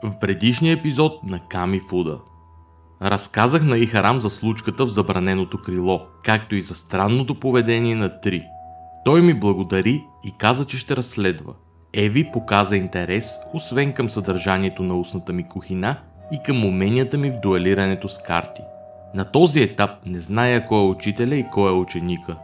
В предишния епизод на Камифуда разказах на Ихарам за случката в забраненото крило, както и за странното поведение на Три. Той ми благодари и каза, че ще разследва. Еви показа интерес, освен към съдържанието на устната ми кухина и към уменията ми в дуелирането с карти. На този етап не зная кой е учителя и кой е ученика.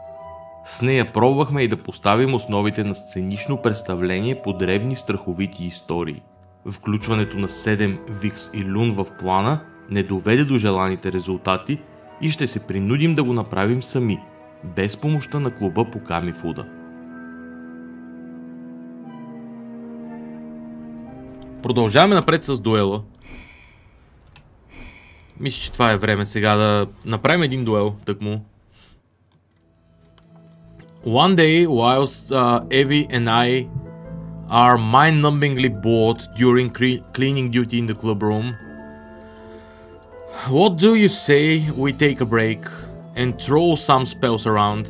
С нея пробвахме и да поставим основите на сценично представление по древни страховити истории. Включването на 7 Викс и Люн в плана не доведе до желаните резултати и ще се принудим да го направим сами, без помощта на клуба по Камифуда. Продължаваме напред с дуела. Мисля, че това е време сега да направим един дуел, тъкмо. One day, whilst Evie and I are mind-numbingly bored during cleaning duty in the club room, what do you say we take a break and throw some spells around?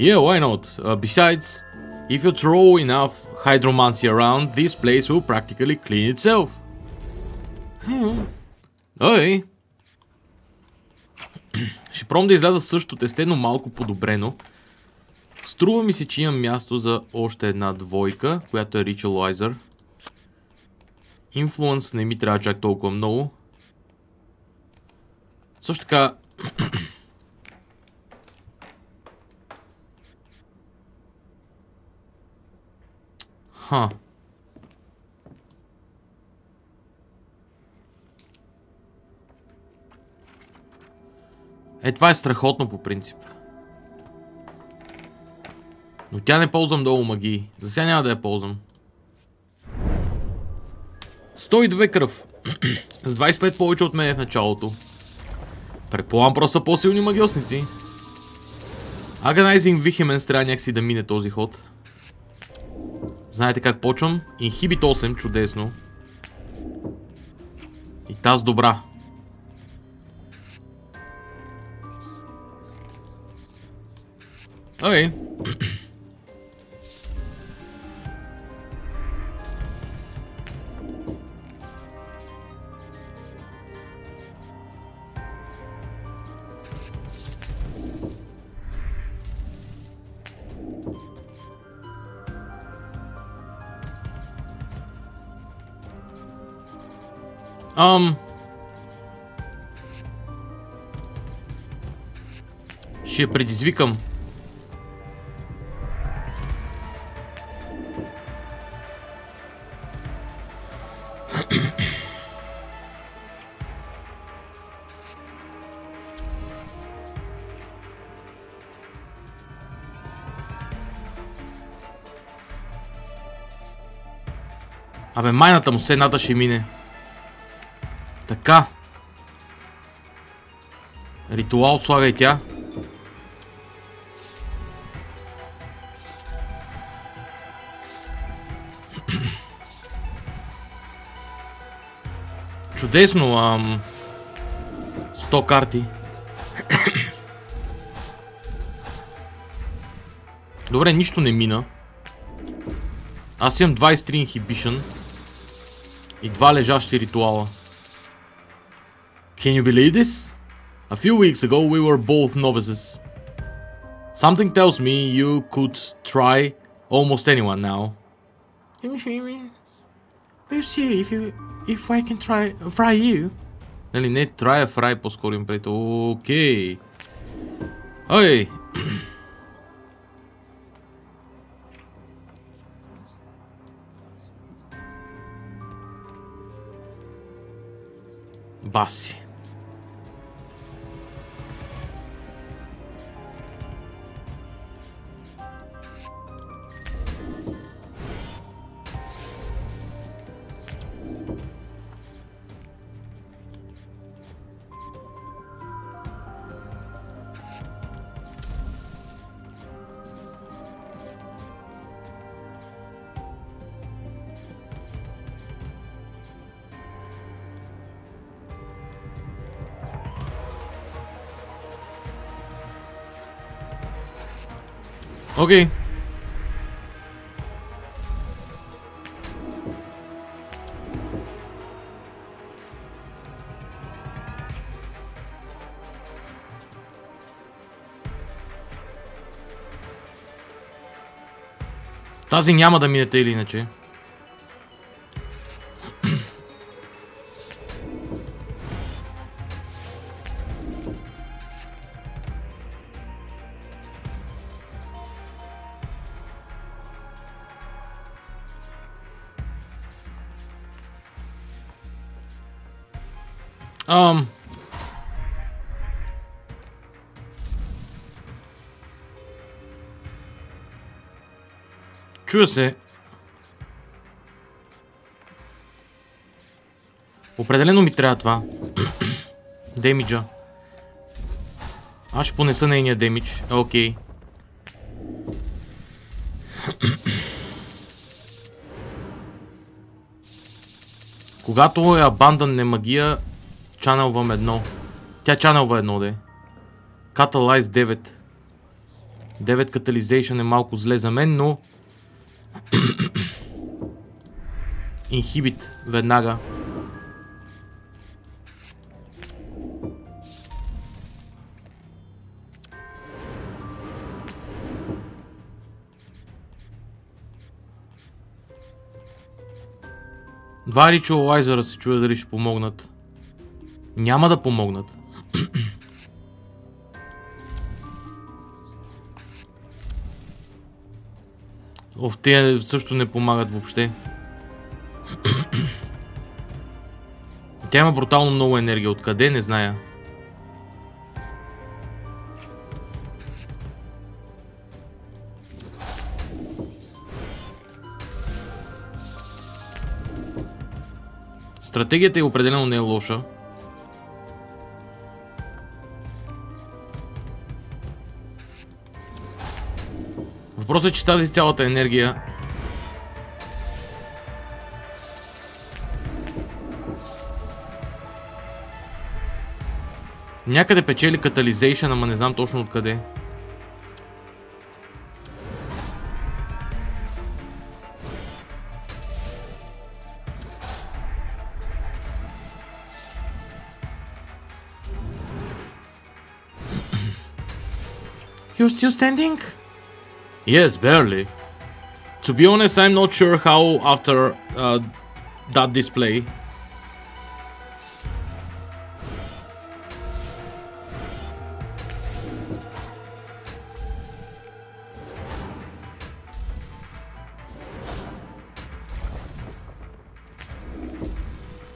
Yeah, why not? Besides, if you throw enough hydromancy around, this place will practically clean itself. Ой! Ще пробвам да изляза също тесте, но малко подобрено. Струва ми се, че имам място за още една двойка, която е Ritualizer. Influence не ми трябва чак толкова много. Също така... Това е страхотно по принцип. Но тя не ползвам долу магии. За сега няма да я ползвам. 102 кръв. С 25 повече от мен в началото. Предполагам просто са по-силни магиосници. Agonizing Vehemence трябва някакси да мине този ход. Знаете как почвам? Inhibit 8, чудесно. И таз добра. Окей. Ще я предизвикам. Абе, майната му с едната ще мине. Така. Ритуал слагай тя. Чудесно, 100 карти. Добре, нищо не мина. Аз имам 23 inhibition и 2 лежащи ритуала. Can you believe this? A few weeks ago we were both novices. Something tells me you could try almost anyone now. We'll see if I can fry you. Нали, не try a fry, по-скоро им пред. Окей. Ой. Баси. Окей. Тази няма да минете или иначе. Чуя се. Определено ми трябва това. Демиджа. Аз ще понеса нейния демидж. Окей. Когато е абандан магия, чанелвам едно. Тя чанелва едно, де. Catalyze 9. 9 Catalyzation е малко зле за мен, но... Inhibit веднага. Два ритуалайзера се чуя дали ще помогнат. Няма да помогнат. Те също не помагат въобще. Тя има брутално много енергия. Откъде? Не зная. Стратегията й определено не е лоша. Въпросът е, че тази цялата енергия някъде печели катализейшън, ама не знам точно откъде. You're still standing? Yes, barely. To be honest, I'm not sure how after that display.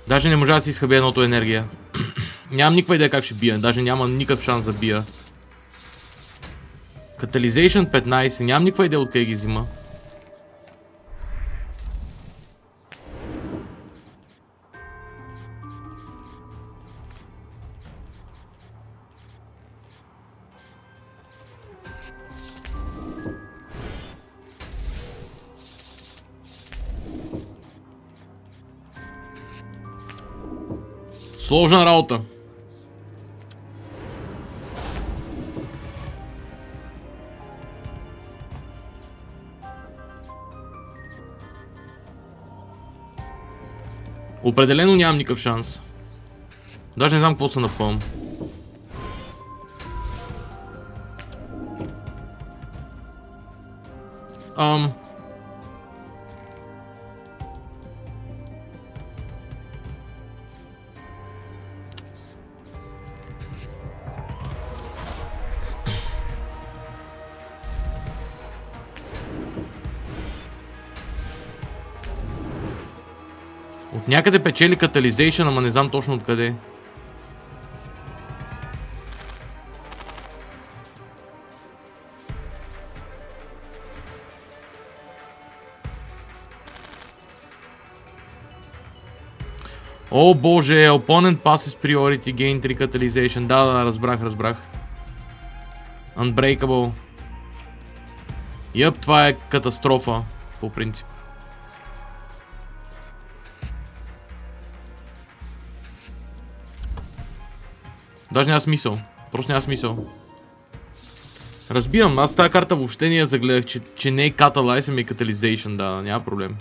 Даже не можа да си изхъбя едното енергия. Нямам никаква идея как ще бия, даже нямам никакъв шанс да бия. Catalyzation 15, нямам никаква идея откъде ги взима. Сложна работа. Определено нямам никакъв шанс. Даже не знам какво са напълно. От някъде печели катализейшън, ама не знам точно откъде. О боже, opponent passes priority, gain 3 catalyzation. Да, разбрах. Unbreakable. Йъп, това е катастрофа, по принцип. Даже няма смисъл. Просто няма смисъл. Разбирам, аз тази карта въобще не я загледах, че не е Catalyze, ами е Catalyzation, да, няма проблем.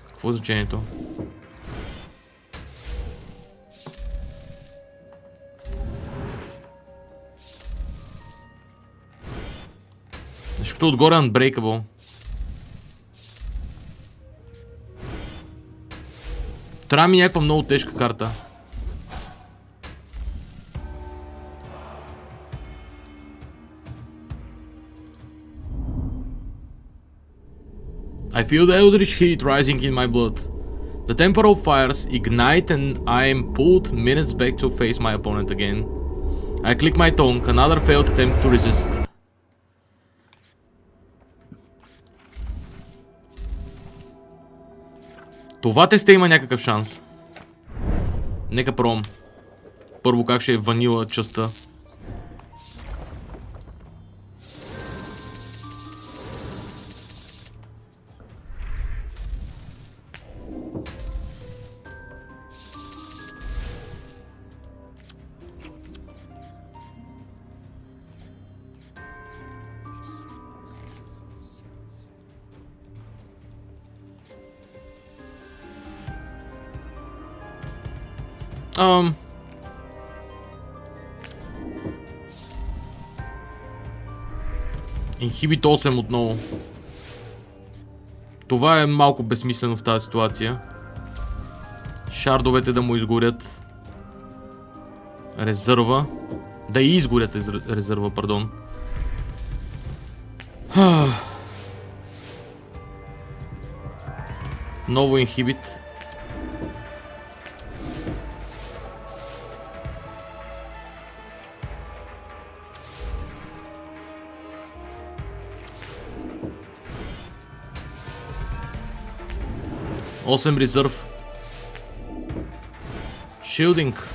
Какво е значението? Защото отгоре Unbreakable. Трябва ми някаква много тежка карта. I feel the eldritch heat rising in my blood. The temporal fires ignite and I am pulled minutes back to face my opponent again. I click my tongue, another failed attempt to resist. Това тесте има някакъв шанс. Нека пробвам. Първо как ще е ванила частта. Инхибит 8 отново. Това е малко безсмислено в тази ситуация. Шардовете да му изгорят. Резерва. Да и изгорят резерва, пардон. Ново инхибит. Осем резерв. Шилдинг.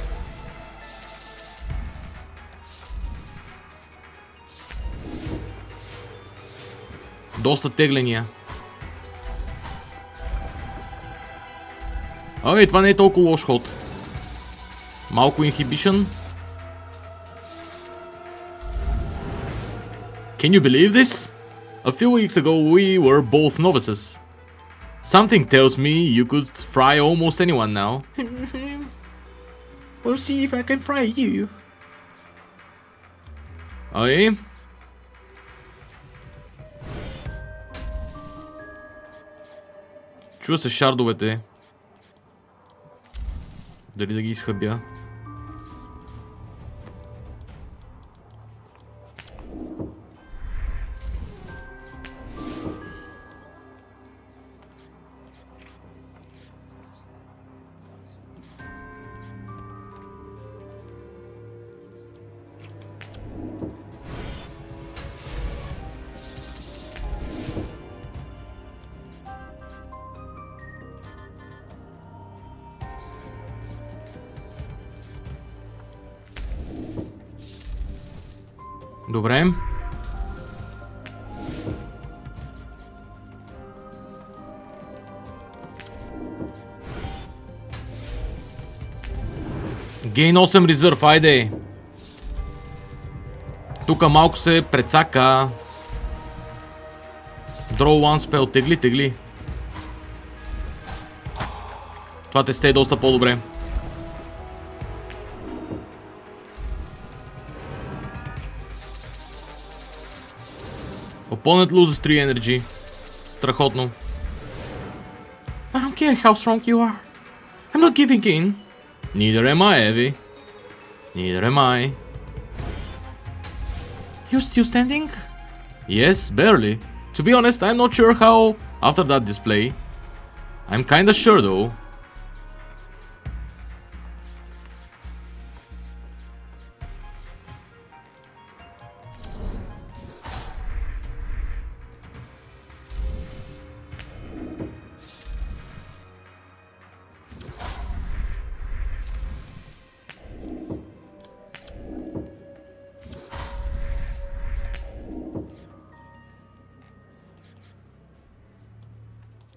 Доста тегления. Ай, това не е толкова лош ход. Малко инхибишън. Can you believe this? A few weeks ago we were both novices. Something tells me you could fry almost anyone now. We'll see if I can fry you. Ай. Чува се шардовете. Дали да ги изхъбя? Добре. Гейн 8 резерв, айде. Тука малко се прецака. Draw one spell, тегли. Това тесте е доста по-добре. Opponent loses 3 energy. Страхотно. I don't care how strong you are. I'm not giving in. Neither am I, Evie. Neither am I. You're still standing? Yes, barely. To be honest, I'm not sure how after that display. I'm kinda sure though.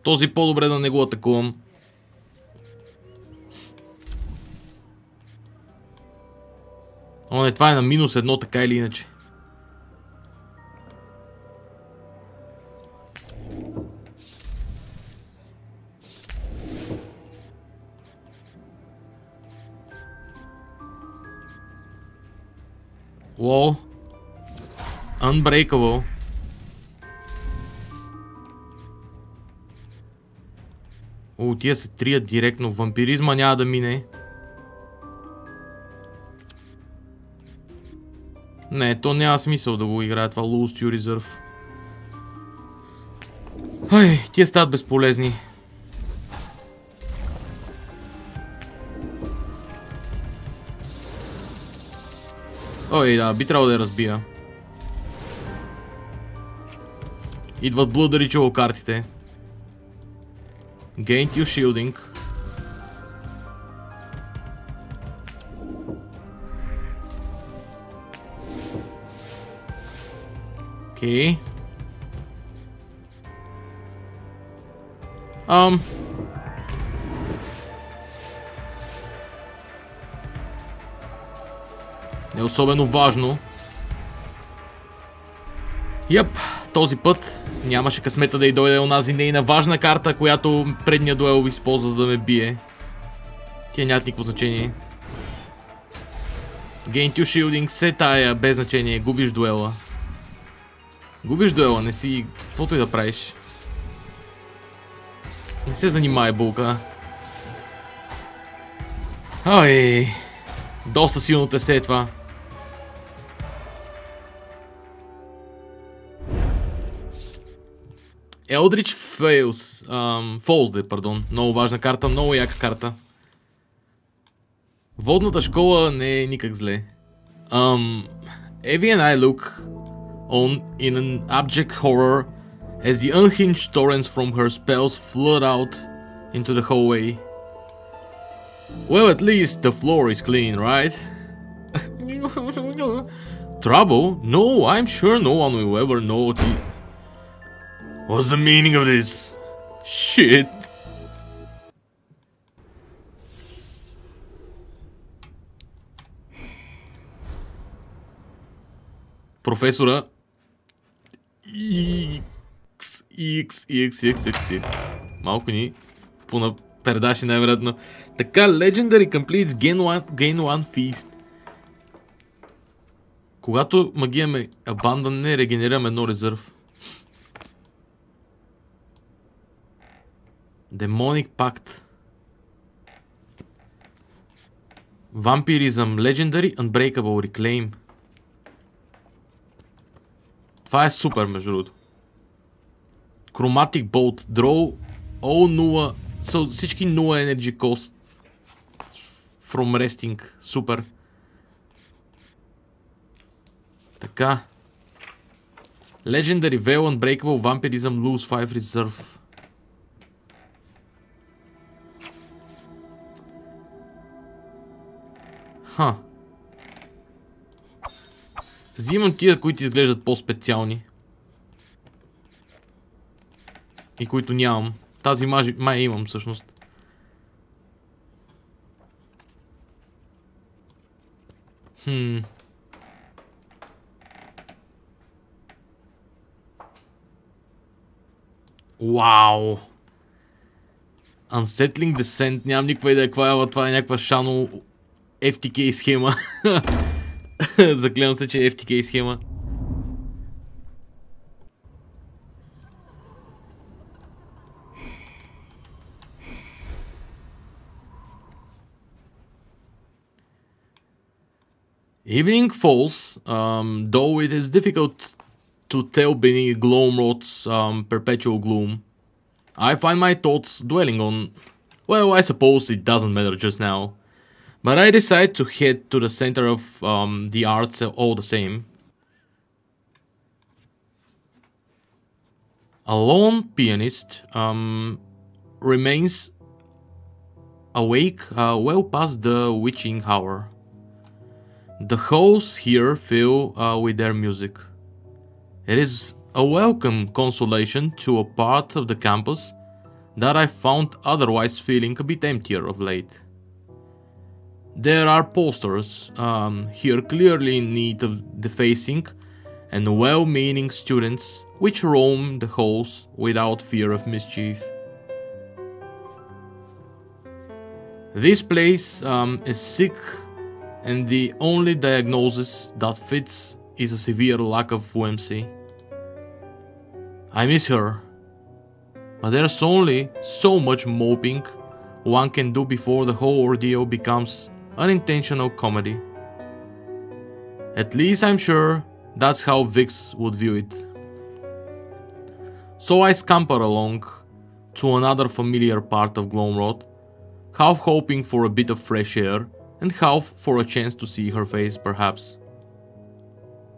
Този по-добре да не го атакувам. О, не, това е на минус едно, така или иначе. Лол. Unbreakable. О, тия се трият директно. Вампиризма няма да мине. Не, то няма смисъл да го играя това Lose to Reserve. Ай, тия стават безполезни. Ой, да, би трябвало да я разбия. Идват блударичово картите. Gain to shielding. Окей. Не особено важно. Йеп, този път нямаше късмета да й дойде онази нейна важна карта, която предния дуел използва за да ме бие. Тя нямат никакво значение. Gain to shielding, се тая, без значение, губиш дуела. Губиш дуела, не си... каквото и да правиш. Не се занимай, булка. Ой, доста силно тесте е това. Eldritch Falls, пардон. Много важна карта, много яка карта. Водната школа не е никак зле. Evie and I look on in an abject horror as the unhinged torrents from her spells flood out into the hallway. Well, at least the floor is clean, right? Trouble? No, I'm sure no one will ever know. What's the meaning of this? Shit. Професора. X. Малко ни понапердаши най-вероятно. Така, Legendary completes gain one feast. Когато магия ме абандане, регенерирам едно резерв. Demonic Pact. Vampirism. Legendary Unbreakable Reclaim. Това е супер, между другото. Chromatic Bolt. Draw all 0. Всички 0 Energy Cost. From Resting. Супер. Така. Legendary Veil Unbreakable Vampirism Lose 5 Reserve. Взимам тия, които изглеждат по-специални. И които нямам. Тази май имам всъщност. Вау! Unsettling Descent. Нямам никаква идея каква е, това е някаква шано FTK схема. Заклевам се, че е FTK схема. Evening falls, though it is difficult to tell beneath Gloamrod's perpetual gloom. I find my thoughts dwelling on... well, I suppose it doesn't matter just now. But I decide to head to the center of the arts all the same. A lone pianist remains awake well past the witching hour. The halls here fill with their music. It is a welcome consolation to a part of the campus that I found otherwise feeling a bit emptier of late. There are posters here clearly in need of defacing, and well-meaning students which roam the halls without fear of mischief. This place is sick, and the only diagnosis that fits is a severe lack of whimsy. I miss her. But there's only so much moping one can do before the whole ordeal becomes unintentional comedy. At least I'm sure that's how Vix would view it. So I scamper along to another familiar part of Glomrod, half hoping for a bit of fresh air and half for a chance to see her face, perhaps.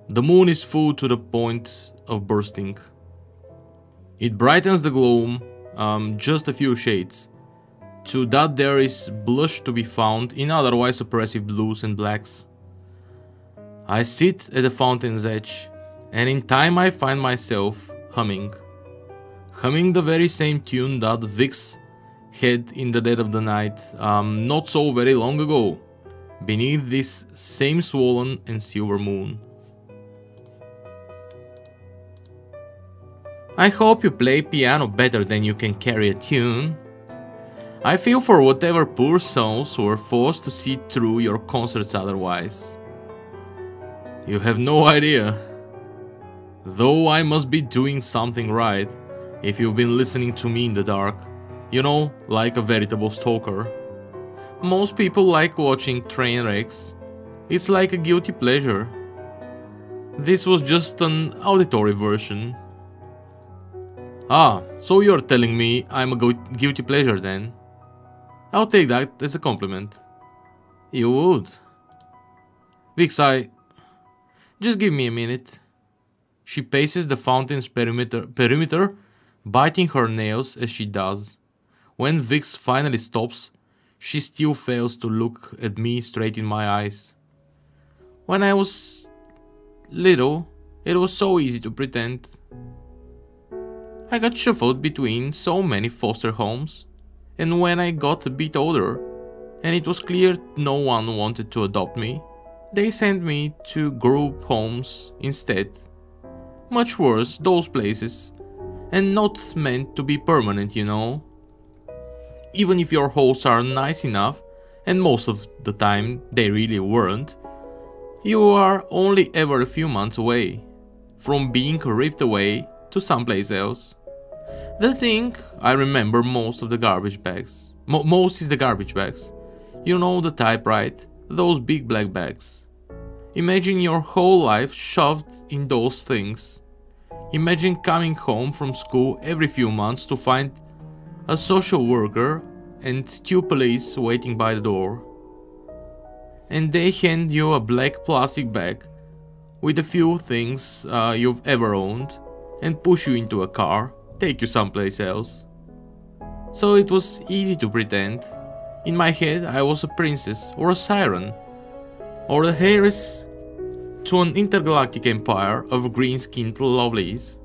The moon is full to the point of bursting. It brightens the gloom just a few shades, to that there is blush to be found in otherwise oppressive blues and blacks. I sit at the fountain's edge, and in time I find myself humming the very same tune that Vix had in the dead of the night, not so very long ago, beneath this same swollen and silver moon. I hope you play piano better than you can carry a tune. I feel for whatever poor souls were forced to sit through your concerts otherwise. You have no idea. Though I must be doing something right if you've been listening to me in the dark, you know, like a veritable stalker. Most people like watching train wrecks. It's like a guilty pleasure. This was just an auditory version. Ah, so you're telling me I'm a guilty pleasure then? I'll take that as a compliment. You would. Vix, just give me a minute. She paces the fountain's perimeter, biting her nails as she does. When Vix finally stops, she still fails to look at me straight in my eyes. When I was little, it was so easy to pretend. I got shuffled between so many foster homes, and when I got a bit older, and it was clear no one wanted to adopt me, they sent me to group homes instead. Much worse, those places, and not meant to be permanent, you know. Even if your hosts are nice enough, and most of the time they really weren't, you are only ever a few months away from being ripped away to someplace else. The thing I remember most of the garbage bags. Most is the garbage bags. You know the type, right? Those big black bags. Imagine your whole life shoved in those things. Imagine coming home from school every few months to find a social worker and two police waiting by the door. And they hand you a black plastic bag with a few things you've ever owned and push you into a car, take you someplace else. So it was easy to pretend. In my head I was a princess or a siren, or the heiress to an intergalactic empire of green-skinned lovelies.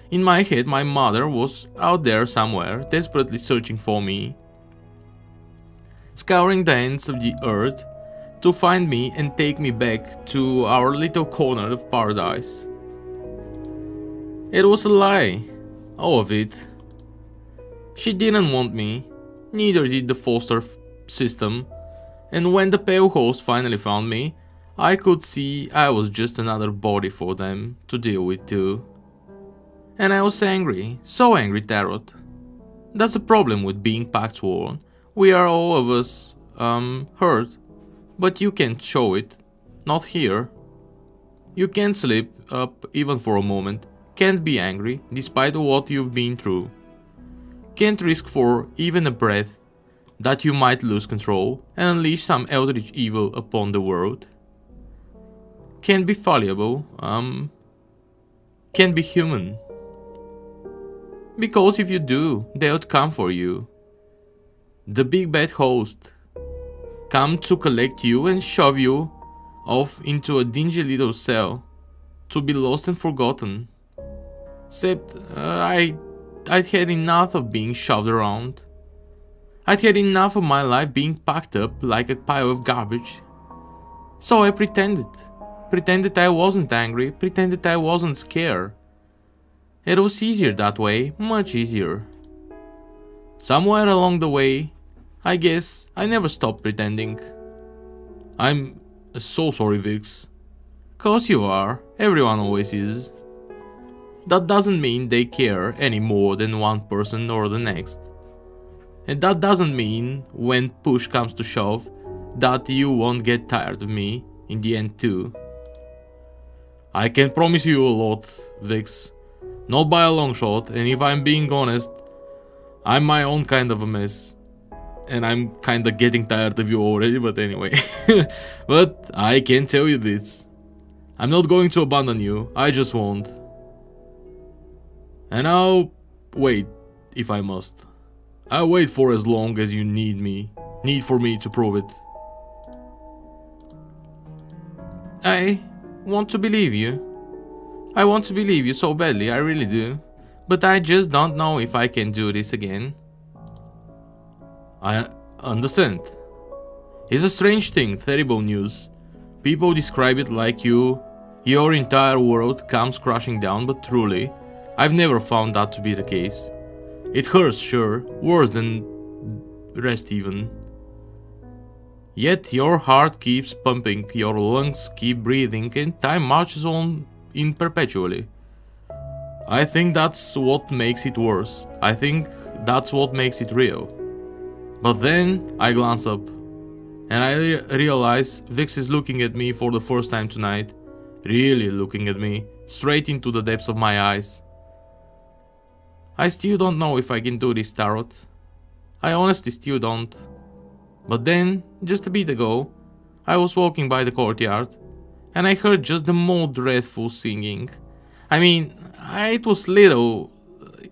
In my head my mother was out there somewhere, desperately searching for me, scouring the ends of the earth to find me and take me back to our little corner of paradise. It was a lie, all of it. She didn't want me, neither did the foster system, and when the pale host finally found me, I could see I was just another body for them to deal with too. And I was angry, so angry, Tarot. That's the problem with being pact-sworn. We are all of us hurt, but you can't show it. Not here. You can't slip up even for a moment. Can't be angry, despite what you've been through. Can't risk for even a breath that you might lose control and unleash some eldritch evil upon the world. Can't be fallible, can't be human. Because if you do, they'll come for you. The big bad host come to collect you and shove you off into a dingy little cell to be lost and forgotten. Except I'd had enough of being shoved around. I'd had enough of my life being packed up like a pile of garbage. So I pretended. Pretended I wasn't angry, pretended I wasn't scared. It was easier that way, much easier. Somewhere along the way, I guess I never stopped pretending. I'm so sorry, Vix. 'Cause you are, everyone always is. that doesn't mean they care any more than one person or the next. And that doesn't mean, when push comes to shove, that you won't get tired of me in the end too. I can promise you a lot, Vix. Not by a long shot, and if I'm being honest, I'm my own kind of a mess. And I'm kinda getting tired of you already, but anyway. But I can tell you this. I'm not going to abandon you, I just won't. And I'll wait, if I must. I'll wait for as long as you need for me to prove it. I want to believe you. I want to believe you so badly, I really do. But I just don't know if I can do this again. I understand. It's a strange thing, terrible news. People describe it like your entire world comes crashing down, but truly, I've never found that to be the case. It hurts, sure, worse than rest even. Yet your heart keeps pumping, your lungs keep breathing, and time marches on in perpetually. I think that's what makes it worse. I think that's what makes it real. But then I glance up, and I realize Vix is looking at me for the first time tonight. Really looking at me, straight into the depths of my eyes. I still don't know if I can do this, Tarot. I honestly still don't. But then, just a bit ago, I was walking by the courtyard, and I heard just the most dreadful singing. I mean, it was little.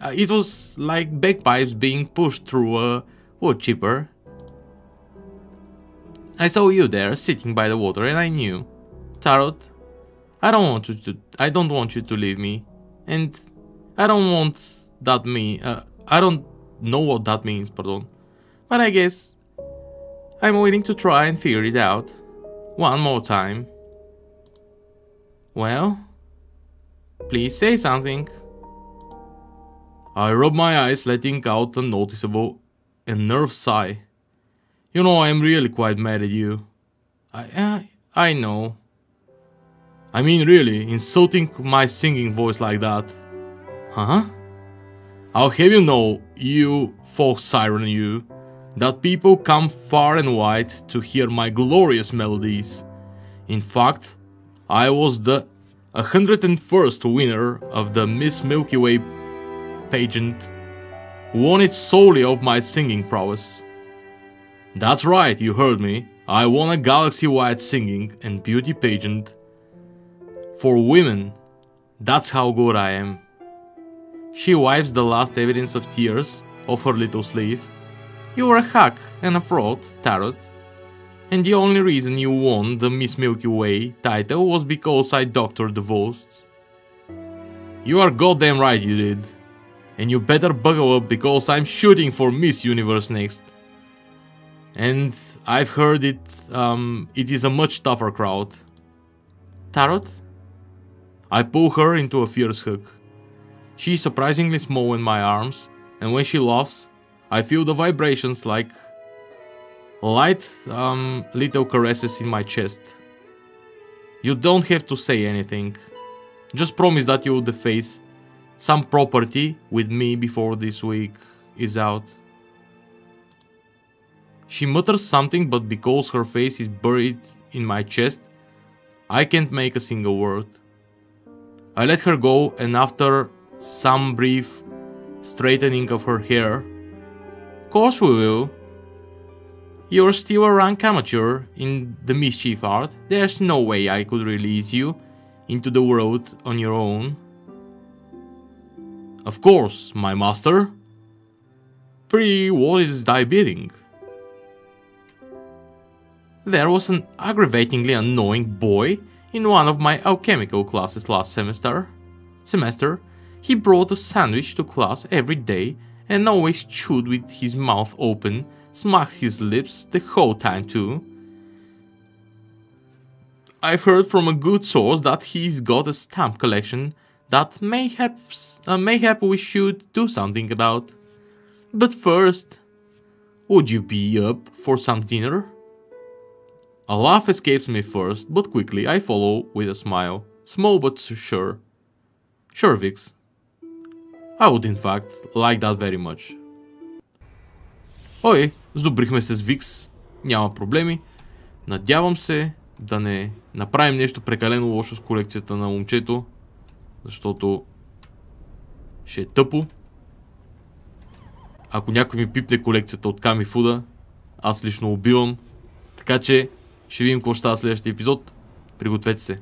It was like bagpipes being pushed through a wood chipper. I saw you there, sitting by the water, and I knew. Tarot, I don't want you to leave me, and I don't know what that means, pardon. But I guess I'm willing to try and figure it out. One more time. Well, please say something. I rub my eyes, letting out a noticeable and nervous sigh. You know, I'm really quite mad at you. I know. I mean, really, insulting my singing voice like that. Huh? I'll have you know, you folk siren you, that people come far and wide to hear my glorious melodies. In fact, I was the 101st winner of the Miss Milky Way pageant, won it solely of my singing prowess. That's right, you heard me. I won a galaxy-wide singing and beauty pageant for women. That's how good I am. She wipes the last evidence of tears off her little sleeve. You were a hack and a fraud, Tarot. And the only reason you won the Miss Milky Way title was because I doctored the votes. You are goddamn right you did. And you better buckle up because I'm shooting for Miss Universe next. And I've heard it is a much tougher crowd. Tarot? I pull her into a fierce hug. She's surprisingly small in my arms, and when she laughs, I feel the vibrations like light little caresses in my chest. You don't have to say anything. Just promise that you'll deface some property with me before this week is out. She mutters something, but because her face is buried in my chest, I can't make a single word. I let her go, and after some brief straightening of her hair, "Course we will. You're still a rank amateur in the mischief art. There's no way I could release you into the world on your own." "Of course, my master. Pray, what is thy bidding?" There was an aggravatingly annoying boy in one of my alchemical classes last semester. He brought a sandwich to class every day and always chewed with his mouth open, smacked his lips the whole time too. I've heard from a good source that he's got a stamp collection that mayhap we should do something about. But first, would you be up for some dinner? A laugh escapes me first, but quickly I follow with a smile. Small but sure. Sure, Vix. I would in fact like that very much. Ой, сдобрихме се с Викс. Няма проблеми. Надявам се да не направим нещо прекалено лошо с колекцията на момчето, защото ще е тъпо. Ако някой ми пипне колекцията от Камифуда, аз лично убивам. Така че ще видим какво ще става следващия епизод. Пригответе се.